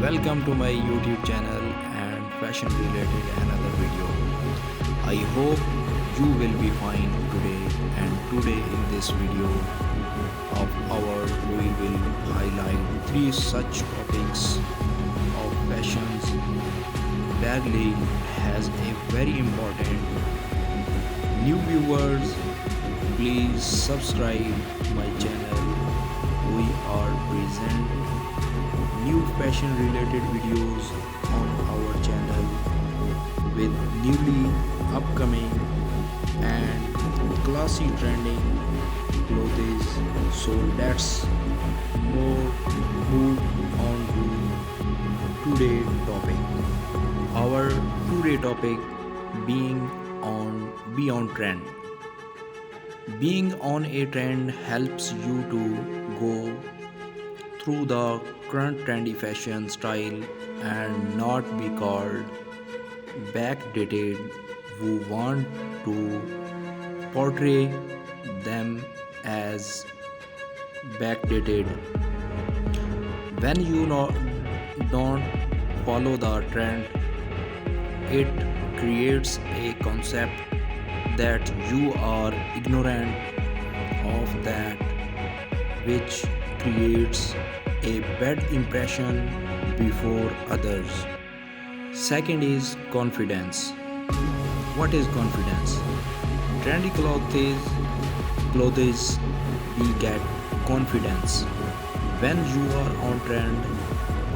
Welcome to my YouTube channel and fashion related another video. I hope you will be fine today, and today in this video of our we will highlight three such topics of fashions. Barely has a very important new viewers. Please subscribe my channel. We are present new fashion related videos on our channel with newly upcoming and classy trending clothes. So let's more move on to today topic. Our today topic being on beyond trend. Being on a trend helps you to go through the current trendy fashion style and not be called backdated. We want to portray them as backdated. When you don't follow the trend, it creates a concept that you are ignorant of that, which creates a bad impression before others. Second is confidence. What is confidence? Trendy clothes beget confidence. When you are on trend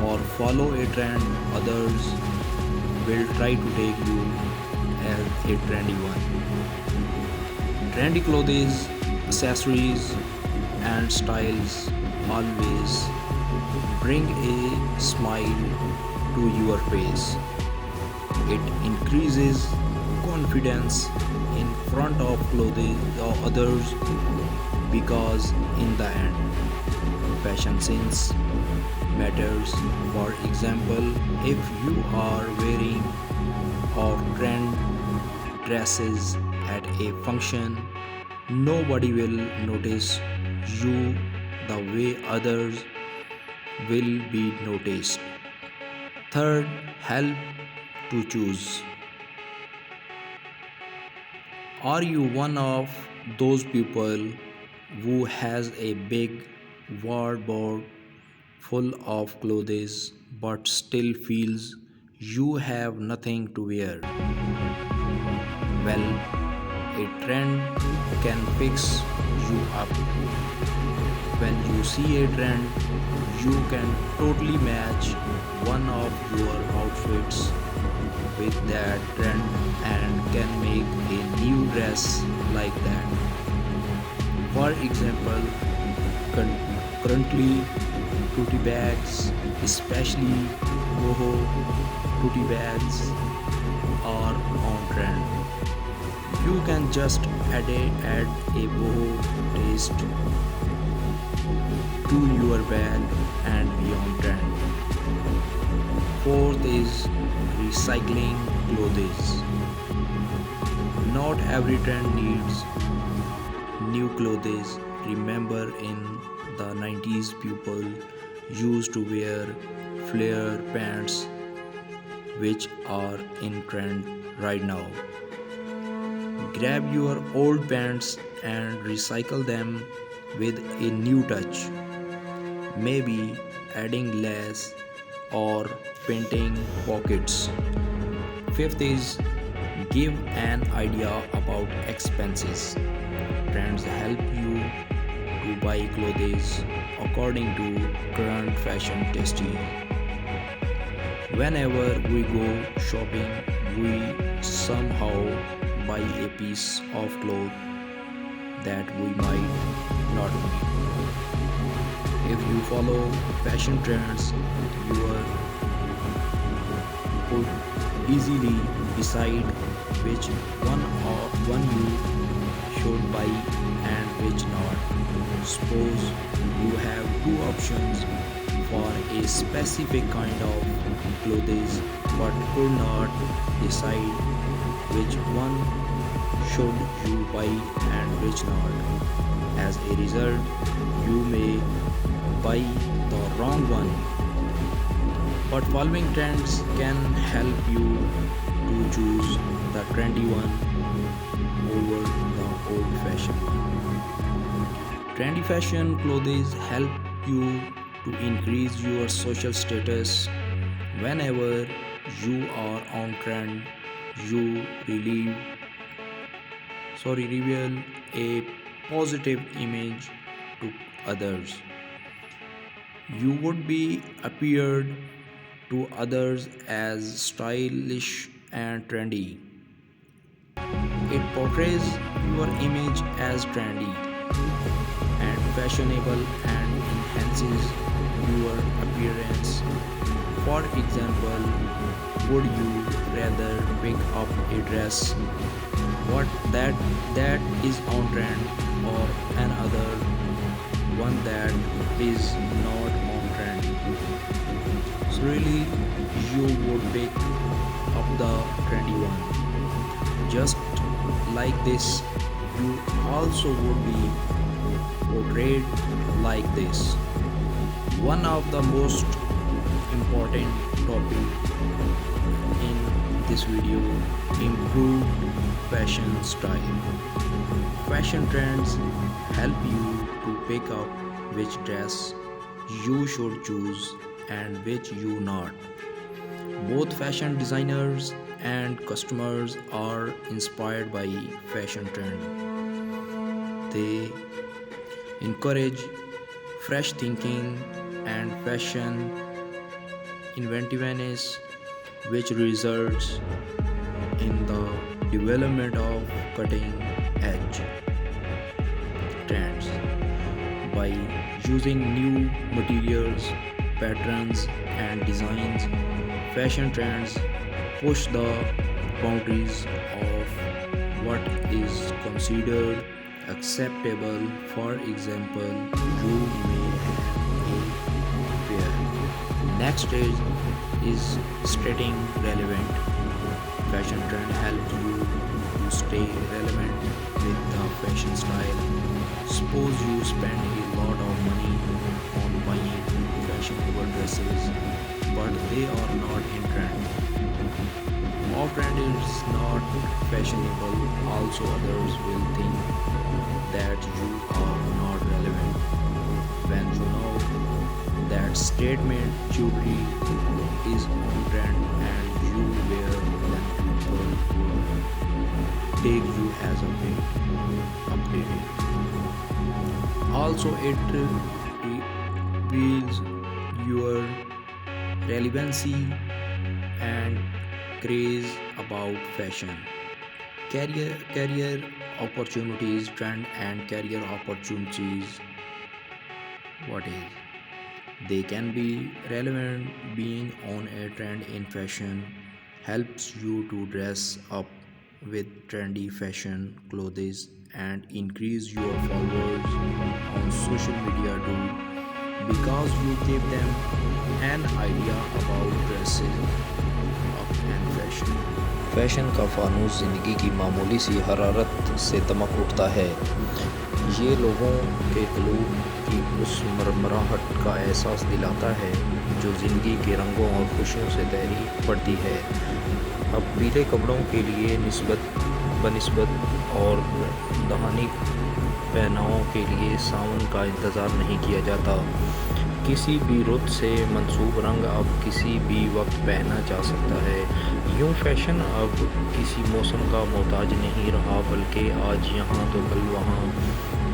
or follow a trend, others will try to take you as a trendy one. Trendy clothes, accessories, and styles always bring a smile to your face. It increases confidence in front of clothes or others, because in the end fashion sense matters. For example, if you are wearing off trend dresses at a function, nobody will notice you the way others will be noticed. Third, help to choose. Are you one of those people who has a big wardrobe full of clothes but still feels you have nothing to wear? Well, a trend can fix you up. When you see a trend, you can totally match one of your outfits with that trend and can make a new dress like that. For example, currently tote bags, especially boho tote bags, are on trend. You can just add a boho taste to your bag and be on trend. Fourth is recycling clothes. Not every trend needs new clothes. Remember in the 90s people used to wear flare pants, which are in trend right now. Grab your old pants and recycle them with a new touch, maybe adding lace or painting pockets. Fifth is give an idea about expenses. Trends help you to buy clothes according to current fashion taste. Whenever we go shopping, we somehow buy a piece of cloth that we might not need. If you follow fashion trends, you could easily decide which one you should buy and which not. Suppose you have two options for a specific kind of clothes but could not decide which one should you buy and which not. As a result, you may buy the wrong one. But following trends can help you to choose the trendy one over the old fashioned one. Trendy fashion clothes help you to increase your social status. Whenever you are on trend, you reveal a positive image to others. You would be appeared to others as stylish and trendy. It portrays your image as trendy and fashionable and enhances your appearance. For example, would you rather pick up a dress what that is on trend or another one that is not on trend? So really you would pick up the trendy one. Just like this, you also would be portrayed like this. One of the most important topic in this video, improved fashion style. Fashion trends help you to pick up which dress you should choose and which you not. Both fashion designers and customers are inspired by fashion trend. They encourage fresh thinking and fashion inventiveness, which results in the development of cutting edge trends. By using new materials, patterns, and designs, fashion trends push the boundaries of what is considered acceptable. For example, you may have a pair. Next stage is staying relevant. Fashion trend helps you to stay relevant with the fashion style. Suppose you spend a lot of money on buying fashionable dresses, but they are not in trend. Off trend is not fashionable. Also, others will think that you are not relevant. When you know that statement jewelry is on trend and you wear, then people take you as updated. Also, it reveals your relevancy and craze about fashion. Career opportunities, trend and career opportunities. What is? They can be relevant. Being on a trend in fashion helps you to dress up with trendy fashion clothes and increase your followers on social media too, because you give them an idea about dressing up and fashion. Fashion کا فانوس زندگی کی معمولی سی حرارت سے دمک اٹھتا ہے. یہ لوگوں کے قلوب کی اس مرمراہٹ کا احساس دلاتا ہے جو زندگی کے رنگوں اور خوشیوں سے تحری پڑتی ہے. اب پیلے کپڑوں کے لیے بنسبت اور دہانی پہناؤں کے لیے ساون کا انتظار نہیں کیا جاتا. کسی بھی رت سے منسوب رنگ اب کسی بھی وقت پہنا جا سکتا ہے. یوں فیشن اب کسی موسم کا محتاج نہیں رہا، بلکہ آج یہاں تو کل وہاں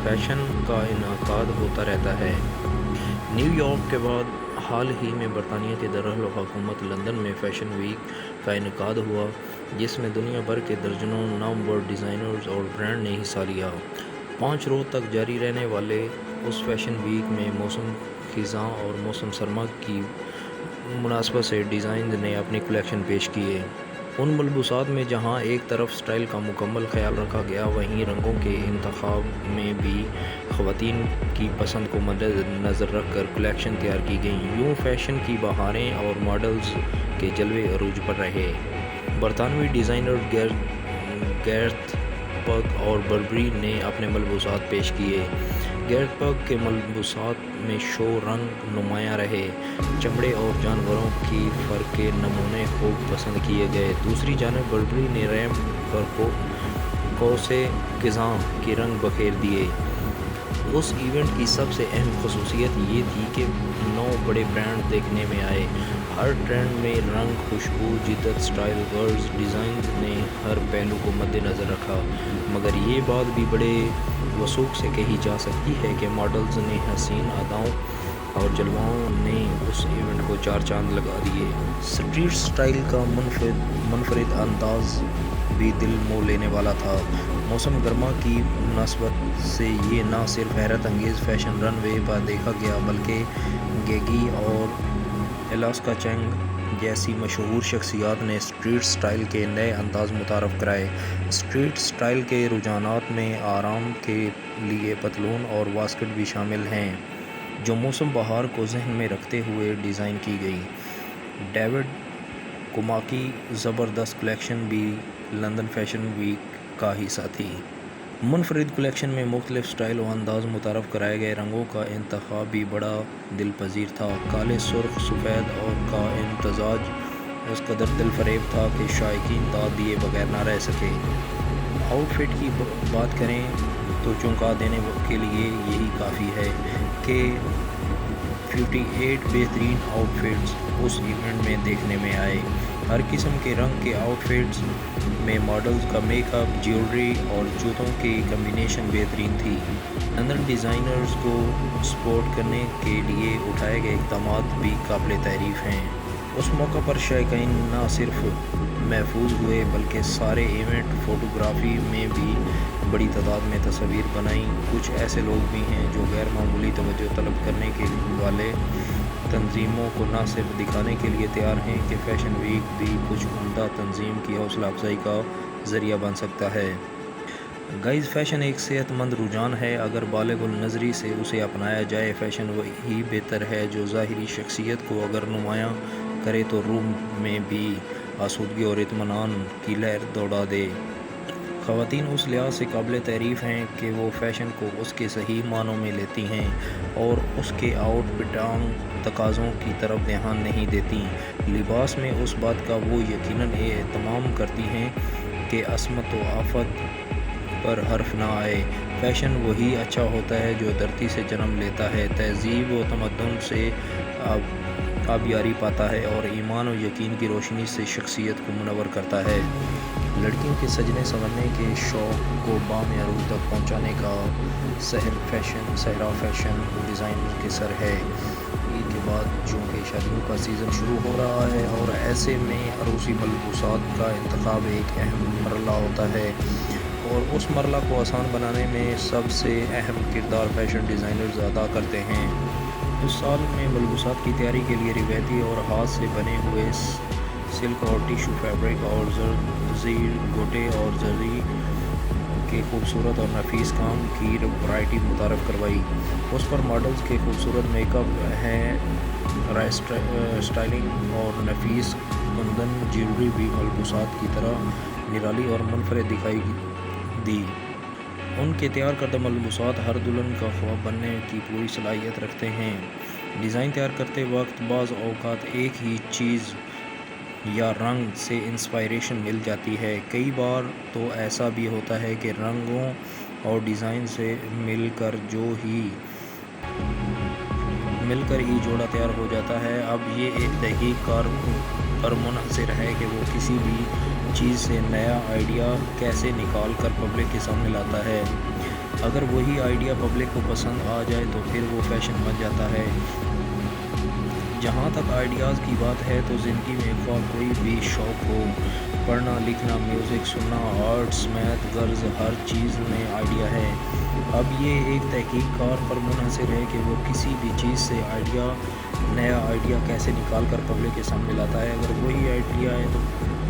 فیشن کا انعقاد ہوتا رہتا ہے. نیو یارک کے بعد حال ہی میں برطانیہ کے دارالحکومت لندن میں فیشن ویک کا انعقاد ہوا، جس میں دنیا بھر کے درجنوں نامور ڈیزائنرز اور برانڈ نے حصہ لیا. 5 روز تک جاری رہنے والے اس فیشن ویک میں موسم خزاں اور موسم سرما کی مناسبت سے ڈیزائنرز نے اپنی کلیکشن پیش کیے. ان ملبوسات میں جہاں ایک طرف سٹائل کا مکمل خیال رکھا گیا، وہیں رنگوں کے انتخاب میں بھی خواتین کی پسند کو مد نظر رکھ کر کلیکشن تیار کی گئیں. یوں فیشن کی بہاریں اور ماڈلز کے جلوے عروج پر رہے. برطانوی ڈیزائنر گیرتھ پگ اور بربری نے اپنے ملبوسات پیش کیے. گیتھبرگ کے ملبوسات میں شو رنگ نمایاں رہے، چمڑے اور جانوروں کی فر کے نمونے خوب پسند کیے گئے۔ دوسری جانب بربری نے ریمپ پر قوسِ قزح کے رنگ بکھیر دیے۔ اس ایونٹ کی سب سے اہم خصوصیت یہ تھی کہ 9 بڑے برانڈ دیکھنے میں آئے۔ ہر ٹرینڈ میں رنگ، خوشبو، جدت، اسٹائل، غرض، ڈیزائن نے ہر پہلو کو مد نظر رکھا، مگر یہ بات بھی بڑے وثوق سے کہی جا سکتی ہے کہ ماڈلز نے حسین اداؤں اور جلووں نے اس ایونٹ کو 4 چاند لگا دیے۔ اسٹریٹ اسٹائل کا منفرد انداز بھی دل مو لینے والا تھا۔ موسم گرما کی مناسبت سے یہ نہ صرف حیرت انگیز فیشن رن وے پر دیکھا گیا بلکہ گیگی اور الاسکا چنگ جیسی مشہور شخصیات نے اسٹریٹ سٹائل کے نئے انداز متعارف کرائے۔ اسٹریٹ سٹائل کے رجحانات میں آرام کے لیے پتلون اور واسکٹ بھی شامل ہیں، جو موسم بہار کو ذہن میں رکھتے ہوئے ڈیزائن کی گئی۔ ڈیوڈ کوما کی زبردست کلیکشن بھی لندن فیشن ویک کا حصہ تھی۔ منفرد کلیکشن میں مختلف سٹائل و انداز متعارف کرائے گئے۔ رنگوں کا انتخاب بھی بڑا دل پذیر تھا۔ کالے، سرخ، سفید اور کا امتزاج اس قدر دل فریب تھا کہ شائقین داد دیے بغیر نہ رہ سکے۔ آؤٹ فٹ کی بات کریں تو چونکا دینے کے لیے یہی کافی ہے کہ 58 بہترین آؤٹ فٹس اس ایونٹ میں دیکھنے میں آئے۔ ہر قسم کے رنگ کے آؤٹ فٹس میں ماڈلز کا میک اپ، جیولری اور جوتوں کی کمبینیشن بہترین تھی۔ لندن ڈیزائنرز کو سپورٹ کرنے کے لیے اٹھائے گئے اقدامات بھی قابل تعریف ہیں۔ اس موقع پر شائقین نہ صرف محظوظ ہوئے بلکہ سارے ایونٹ فوٹوگرافی میں بھی بڑی تعداد میں تصاویر بنائیں۔ کچھ ایسے لوگ بھی ہیں جو غیر معمولی توجہ طلب کرنے کے والے تنظیموں کو نہ صرف دکھانے کے لیے تیار ہیں کہ فیشن ویک بھی کچھ عمدہ تنظیم کی حوصلہ افزائی کا ذریعہ بن سکتا ہے۔ گائز، فیشن ایک صحت مند رجحان ہے۔ اگر بالغ النظری سے اسے اپنایا جائے، فیشن وہی بہتر ہے جو ظاہری شخصیت کو اگر نمایاں کرے تو روح میں بھی آسودگی اور اطمینان کی لہر دوڑا دے۔ خواتین اس لحاظ سے قابل تعریف ہیں کہ وہ فیشن کو اس کے صحیح معنوں میں لیتی ہیں اور اس کے آؤٹ فٹنگ تقاضوں کی طرف دھیان نہیں دیتیں۔ لباس میں اس بات کا وہ یقیناً اہتمام کرتی ہیں کہ عصمت و آفت پر حرف نہ آئے۔ فیشن وہی اچھا ہوتا ہے جو دھرتی سے جنم لیتا ہے، تہذیب و تمدن سے آبیاری پاتا ہے اور ایمان و یقین کی روشنی سے شخصیت کو منور کرتا ہے۔ لڑکیوں کے سجنے سنورنے کے شوق کو بامعروج تک پہنچانے کا صحرا فیشن ڈیزائنر کے سر ہے۔ عید کے بعد چونکہ شادیوں کا سیزن شروع ہو رہا ہے اور ایسے میں عروسی ملبوسات کا انتخاب ایک اہم مرحلہ ہوتا ہے، اور اس مرحلہ کو آسان بنانے میں سب سے اہم کردار فیشن ڈیزائنرز ادا کرتے ہیں۔ اس سال میں ملبوسات کی تیاری کے لیے روایتی اور ہاتھ سے بنے ہوئے سلک اور ٹیشو فیبرک اور زرزیر، گوٹے اور زری کے خوبصورت اور نفیس کام کی ورائٹی متعارف کروائی۔ اس پر ماڈلز کے خوبصورت میک اپ، ہیئر اسٹائلنگ اور نفیس کندن جیولری بھی ملبوسات کی طرح نرالی اور منفرد دکھائی دی۔ ان کے تیار کردہ ملبوسات ہر دلہن کا خواب بننے کی پوری صلاحیت رکھتے ہیں۔ ڈیزائن تیار کرتے وقت بعض اوقات ایک ہی چیز یا رنگ سے انسپائریشن مل جاتی ہے۔ کئی بار تو ایسا بھی ہوتا ہے کہ رنگوں اور ڈیزائن سے مل کر ہی جوڑا تیار ہو جاتا ہے۔ اب یہ ایک تحقیق کار پر منحصر ہے کہ وہ کسی بھی چیز سے نیا آئیڈیا کیسے نکال کر پبلک کے سامنے لاتا ہے۔ اگر وہی آئیڈیا پبلک کو پسند آ جائے تو پھر وہ فیشن بن جاتا ہے۔ جہاں تک آئیڈیاز کی بات ہے تو زندگی میں خواہ کوئی بھی شوق ہو، پڑھنا، لکھنا، میوزک سننا، آرٹس، میتھ، غرض ہر چیز میں آئیڈیا ہے۔ اب یہ ایک تحقیق کار پر منحصر ہے کہ وہ کسی بھی چیز سے نیا آئیڈیا کیسے نکال کر پبلک کے سامنے لاتا ہے۔ اگر وہی آئیڈیا ہے تو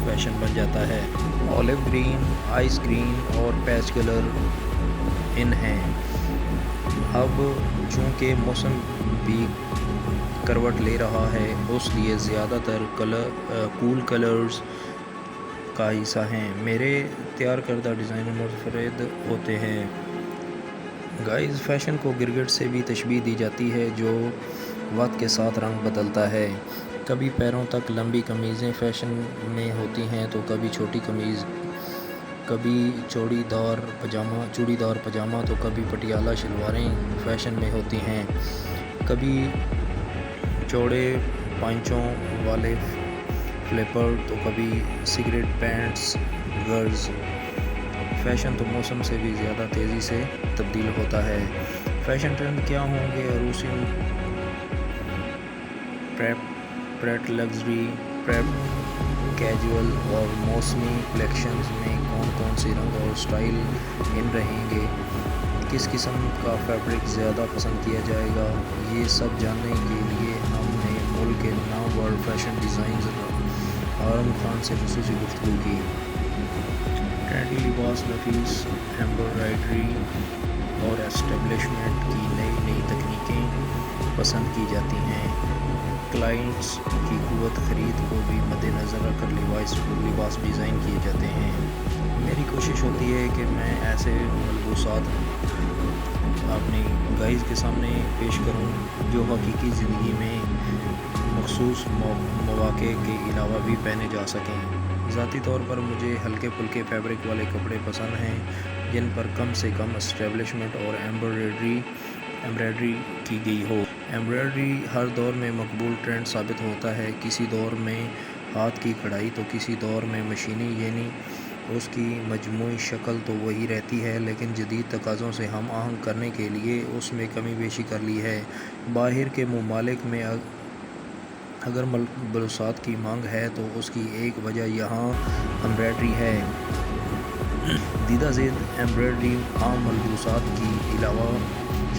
فیشن بن جاتا ہے۔ اولیو گرین، آئس گرین اور پیچ کلر ان ہیں۔ اب چونکہ موسم بھی کروٹ لے رہا ہے، اس لیے زیادہ تر کول کلرز کا حصہ ہیں۔ میرے تیار کردہ ڈیزائن منفرد ہوتے ہیں۔ گائز فیشن کو گرگٹ سے بھی تشبیہ دی جاتی ہے جو وقت کے ساتھ رنگ بدلتا ہے۔ کبھی پیروں تک لمبی قمیضیں فیشن میں ہوتی ہیں تو کبھی چھوٹی قمیض، کبھی چوڑی دار پاجامہ تو کبھی پٹیالہ شلواریں فیشن میں ہوتی ہیں، کبھی چوڑے پائچوں والے فلیپر تو کبھی سگریٹ پینٹس گرلز۔ فیشن تو موسم سے بھی زیادہ تیزی سے تبدیل ہوتا ہے۔ فیشن ٹرینڈ کیا ہوں گے؟ عروسی پریپ لگژری، پریپ کیجول اور موسمی کلیکشنز میں کون سے رنگ اور سٹائل ان رہیں گے؟ کس قسم کا فیبرک زیادہ پسند کیا جائے گا؟ یہ سب جاننے کے لیے ہم نے ملک کے نامور فیشن ڈیزائنر آرم خان سے خصوصی گفتگو کی۔ ٹرینڈی لباس، نفیس ایمبرائڈری اور اسٹیبلشمنٹ کی نئی تکنیکیں پسند کی جاتی ہیں۔ کلائنٹس کی قوت خرید کو بھی مد نظر رکھ کر لباس ڈیزائن کیے جاتے ہیں۔ میری کوشش ہوتی ہے کہ میں ایسے ملبوسات اپنی گائز کے سامنے پیش کروں جو حقیقی زندگی میں مخصوص مواقع کے علاوہ بھی پہنے جا سکیں۔ ذاتی طور پر مجھے ہلکے پھلکے فیبرک والے کپڑے پسند ہیں جن پر کم سے کم اسٹیبلشمنٹ اور ایمبرائڈری کی گئی ہو۔ ایمبرائڈری ہر دور میں مقبول ٹرینڈ ثابت ہوتا ہے، کسی دور میں ہاتھ کی کڑھائی تو کسی دور میں مشینی، یعنی اس کی مجموعی شکل تو وہی رہتی ہے لیکن جدید تقاضوں سے ہم آہنگ کرنے کے لیے اس میں کمی بیشی کر لی ہے۔ باہر کے ممالک میں اگر ملبوسات کی مانگ ہے تو اس کی ایک وجہ یہاں ایمبرائڈری ہے۔ دیدہ زید ایمبرائڈری عام ملبوسات کے علاوہ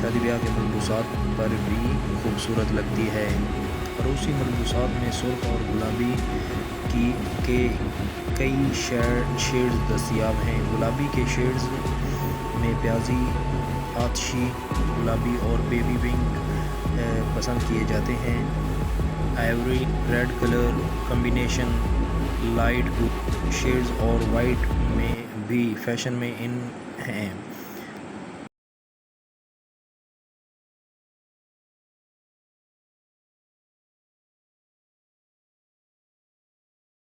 شادی بیاہ کے ملبوسات پر بھی خوبصورت لگتی ہے۔ عروسی ملبوسات میں سرخ اور گلابی کے کئی شیڈز دستیاب ہیں۔ گلابی کے شیڈز میں پیازی، آتشی گلابی اور بیبی پنک پسند کیے جاتے ہیں۔ Ivory red colour combination, light shades اور وائٹ میں بھی فیشن میں ان ہیں۔